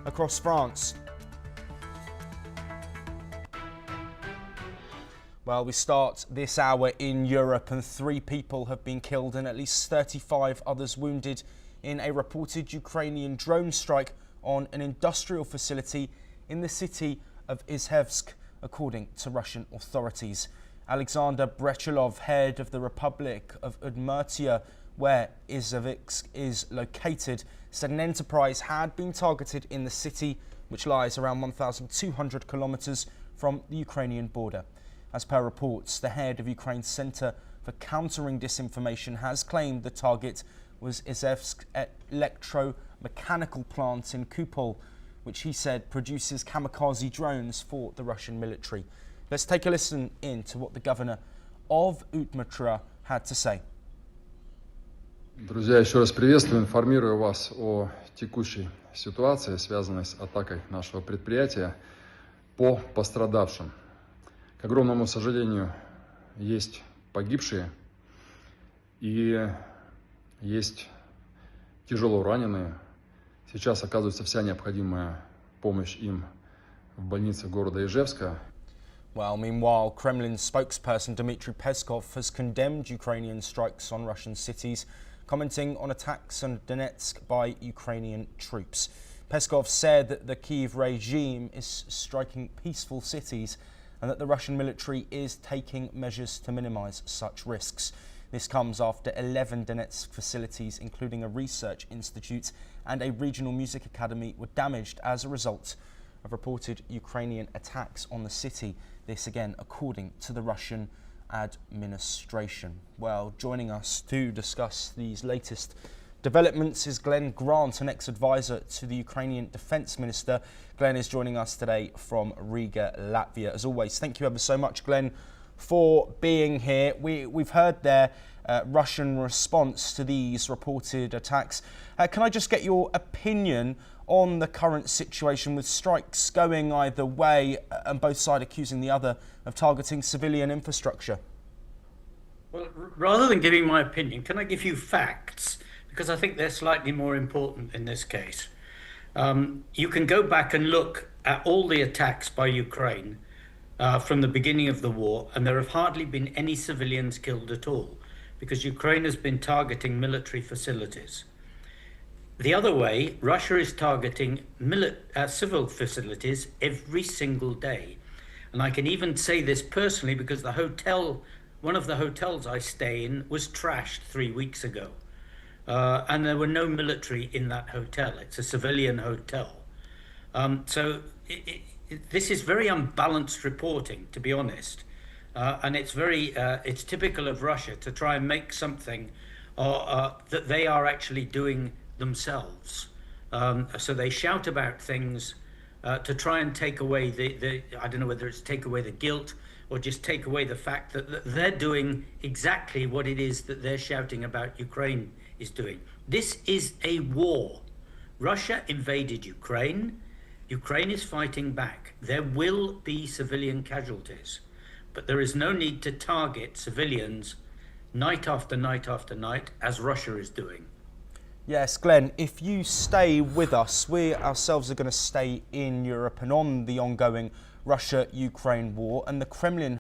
across France. Well, we start this hour in Europe, and 3 people have been killed and at least 35 others wounded in a reported Ukrainian drone strike on an industrial facility in the city of Izhevsk, according to Russian authorities. Alexander Brechilov, head of the Republic of Udmurtia, where Izhevsk is located, said an enterprise had been targeted in the city, which lies around 1,200 kilometers from the Ukrainian border. As per reports, the head of Ukraine's Centre for Countering Disinformation has claimed the target was Izhevsk Electromechanical Plant in Kupol, which he said produces kamikaze drones for the Russian military. Let's take a listen in to what the governor of Udmurtia had to say. Друзья, еще раз приветствую, информирую вас о текущей ситуации, связанной с атакой нашего предприятия по пострадавшим. К огромному сожалению, есть погибшие и есть тяжело раненые. Сейчас оказывается вся необходимая помощь им в больнице города Ижевска. Well, meanwhile, Kremlin spokesperson Dmitry Peskov has condemned Ukrainian strikes on Russian cities, commenting on attacks on Donetsk by Ukrainian troops. Peskov said that the Kyiv regime is striking peaceful cities and that the Russian military is taking measures to minimize such risks. This comes after 11 Donetsk facilities, including a research institute and a regional music academy, were damaged as a result of reported Ukrainian attacks on the city. This again, according to the Russian administration. Well, joining us to discuss these latest developments is Glenn Grant, an ex-advisor to the Ukrainian Defence Minister. Glenn is joining us today from Riga, Latvia. As always, thank you ever so much, Glenn, for being here. We've heard their Russian response to these reported attacks. Can I just get your opinion on the current situation with strikes going either way and both sides accusing the other of targeting civilian infrastructure? Well, rather than giving my opinion, can I give you facts? Because I think they're slightly more important in this case. You can go back and look at all the attacks by Ukraine from the beginning of the war, and there have hardly been any civilians killed at all, because Ukraine has been targeting military facilities. The other way, Russia is targeting civil facilities every single day. And I can even say this personally because one of the hotels I stay in was trashed 3 weeks ago. And there were no military in that hotel. It's a civilian hotel. This is very unbalanced reporting, to be honest. And it's typical of Russia to try and make something that they are actually doing themselves. So they shout about things to try and take away I don't know whether it's take away the guilt or just take away the fact that they're doing exactly what it is that they're shouting about Ukraine is doing. This is a war. Russia invaded Ukraine. Ukraine is fighting back. There will be civilian casualties, but there is no need to target civilians night after night after night, as Russia is doing. Yes, Glenn, if you stay with us, we ourselves are going to stay in Europe and on the ongoing Russia-Ukraine war, and the Kremlin